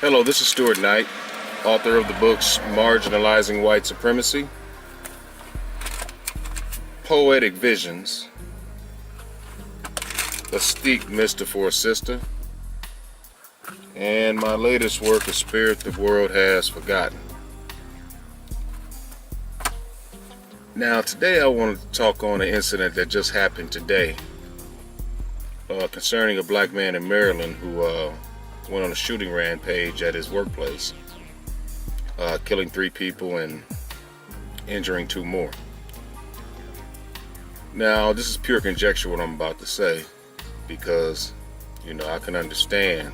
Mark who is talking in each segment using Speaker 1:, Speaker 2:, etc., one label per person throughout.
Speaker 1: Hello, this is Stuart Knight, author of the books Marginalizing White Supremacy, Poetic Visions, A Steep Mister for a Sister, and my latest work, A Spirit the World Has Forgotten. Now, today I wanted to talk on an incident that just happened today concerning a black man in Maryland who went on a shooting rampage at his workplace, killing 3 people and injuring 2 more. Now, this is pure conjecture what I'm about to say, because, I can understand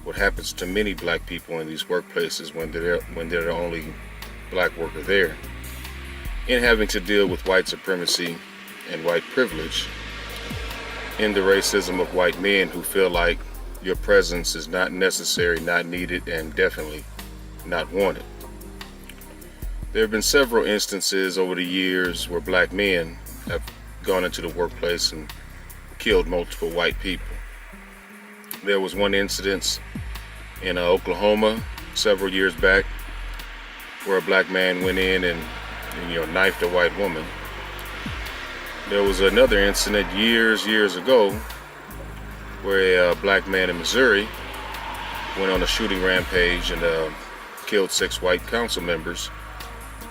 Speaker 1: what happens to many black people in these workplaces when they're the only black worker there, in having to deal with white supremacy and white privilege, in the racism of white men who feel like your presence is not necessary, not needed, and definitely not wanted. There have been several instances over the years where black men have gone into the workplace and killed multiple white people. There was one incident in Oklahoma several years back where a black man went in and knifed a white woman. There was another incident years ago where a black man in Missouri went on a shooting rampage and killed 6 white council members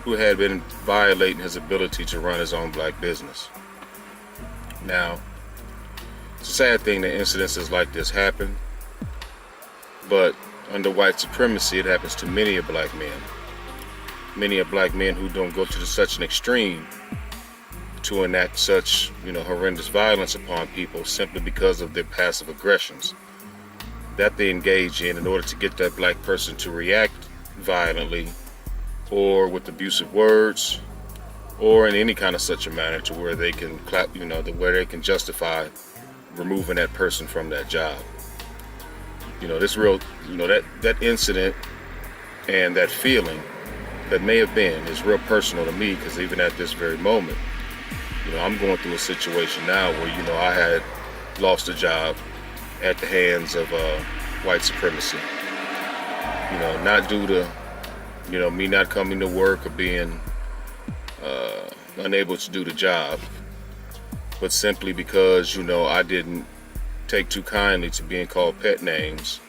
Speaker 1: who had been violating his ability to run his own black business. Now, it's a sad thing that incidences like this happen, but under white supremacy it happens to many a black men. Many a black men who don't go to such an extreme to enact such, horrendous violence upon people simply because of their passive aggressions that they engage in order to get that black person to react violently or with abusive words or in any kind of such a manner to where they can where they can justify removing that person from that job. That incident and that feeling that may have been is real personal to me, because even at this very moment, I'm going through a situation now where, I had lost a job at the hands of white supremacy. Not due to, me not coming to work or being unable to do the job, but simply because, I didn't take too kindly to being called pet names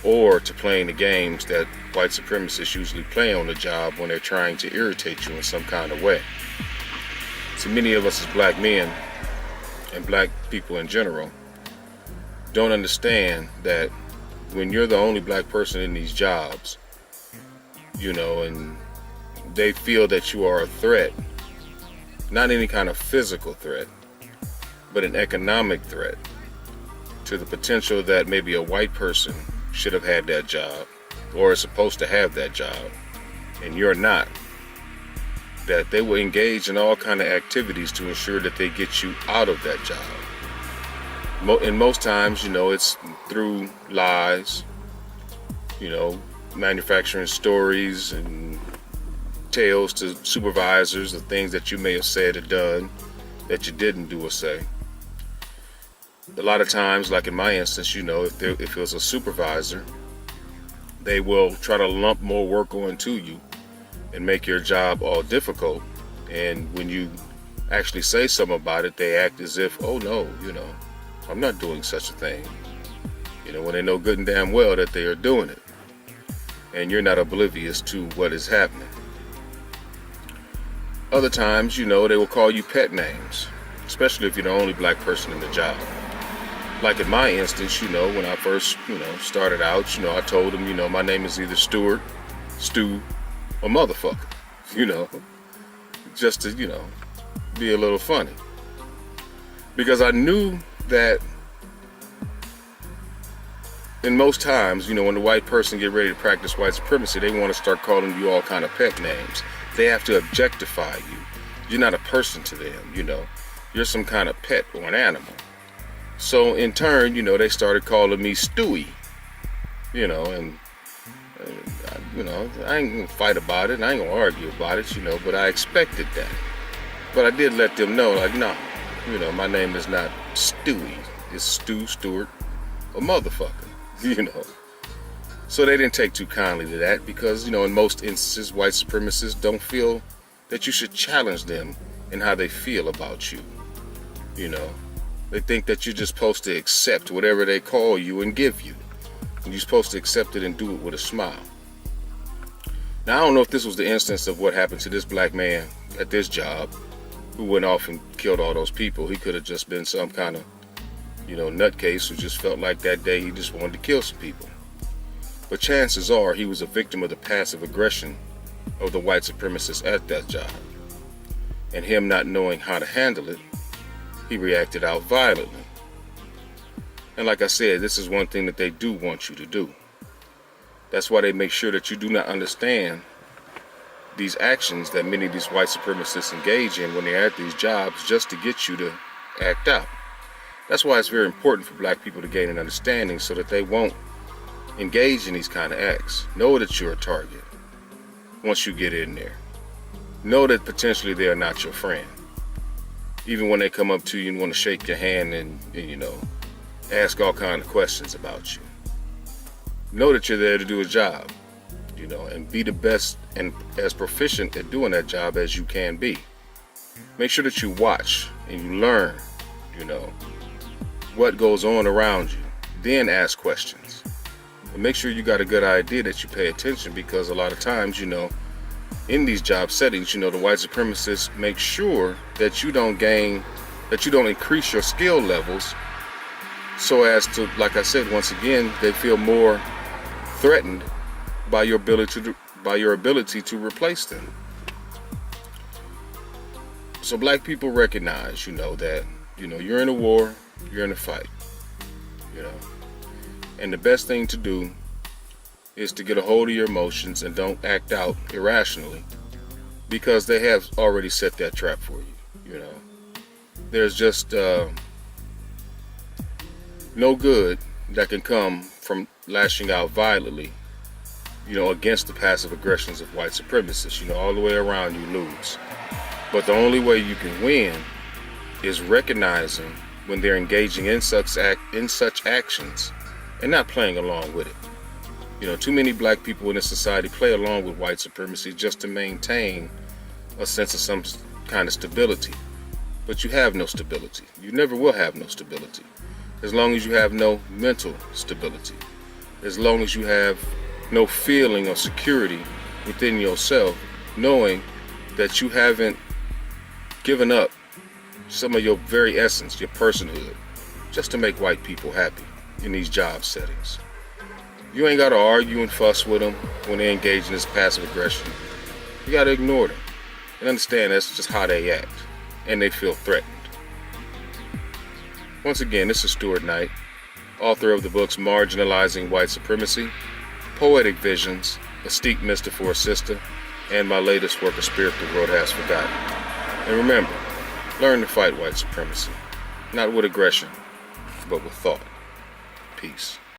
Speaker 1: or to playing the games that white supremacists usually play on the job when they're trying to irritate you in some kind of way. So many of us as black men and black people in general don't understand that when you're the only black person in these jobs, and they feel that you are a threat, not any kind of physical threat, but an economic threat to the potential that maybe a white person should have had that job or is supposed to have that job, and you're not, that they will engage in all kind of activities to ensure that they get you out of that job. And most times, it's through lies, manufacturing stories and tales to supervisors of things that you may have said or done that you didn't do or say. A lot of times, like in my instance, if it was a supervisor, they will try to lump more work onto you and make your job all difficult. And when you actually say something about it, they act as if, oh no, I'm not doing such a thing. When they know good and damn well that they are doing it. And you're not oblivious to what is happening. Other times, they will call you pet names, especially if you're the only black person in the job. Like in my instance, when I first, started out, I told them, my name is either Stuart, Stu, or motherfucker, just to, be a little funny. Because I knew that in most times, when the white person get ready to practice white supremacy, they want to start calling you all kind of pet names. They have to objectify you. You're not a person to them, You're some kind of pet or an animal. So in turn, they started calling me Stewie, and I ain't gonna fight about it, and I ain't gonna argue about it, but I expected that. But I did let them know, like, no, my name is not Stewie, it's Stu, Stewart, a motherfucker, So they didn't take too kindly to that because, in most instances, white supremacists don't feel that you should challenge them in how they feel about you. They think that you're just supposed to accept whatever they call you and give you. And you're supposed to accept it and do it with a smile. Now, I don't know if this was the instance of what happened to this black man at this job who went off and killed all those people. He could have just been some kind of, nutcase who just felt like that day he just wanted to kill some people. But chances are he was a victim of the passive aggression of the white supremacists at that job. And him not knowing how to handle it, he reacted out violently. And like I said, this is one thing that they do want you to do. That's why they make sure that you do not understand these actions that many of these white supremacists engage in when they're at these jobs, just to get you to act out. That's why it's very important for black people to gain an understanding so that they won't engage in these kind of acts. Know that you're a target once you get in there. Know that potentially they are not your friend. Even when they come up to you and want to shake your hand and ask all kinds of questions about you. Know that you're there to do a job, and be the best and as proficient at doing that job as you can be. Make sure that you watch and you learn, what goes on around you. Then ask questions. But make sure you got a good idea that you pay attention, because a lot of times, in these job settings, the white supremacists make sure that you don't increase your skill levels so as to, like I said, once again, they feel more threatened by your ability to replace them. So black people recognize, that, you're in a war, you're in a fight, and the best thing to do is to get a hold of your emotions and don't act out irrationally, because they have already set that trap for you. There's just no good that can come from lashing out violently, against the passive aggressions of white supremacists. All the way around you lose. But the only way you can win is recognizing when they're engaging in such actions and not playing along with it. Too many black people in this society play along with white supremacy just to maintain a sense of some kind of stability. But you have no stability. You never will have no stability. As long as you have no mental stability. As long as you have no feeling of security within yourself, knowing that you haven't given up some of your very essence, your personhood, just to make white people happy in these job settings. You ain't got to argue and fuss with them when they engage in this passive aggression. You got to ignore them and understand that's just how they act, and they feel threatened. Once again, this is Stuart Knight, author of the books Marginalizing White Supremacy, Poetic Visions, A Steep Mister for a Sister, and my latest work, A Spirit the World Has Forgotten. And remember, learn to fight white supremacy, not with aggression, but with thought. Peace.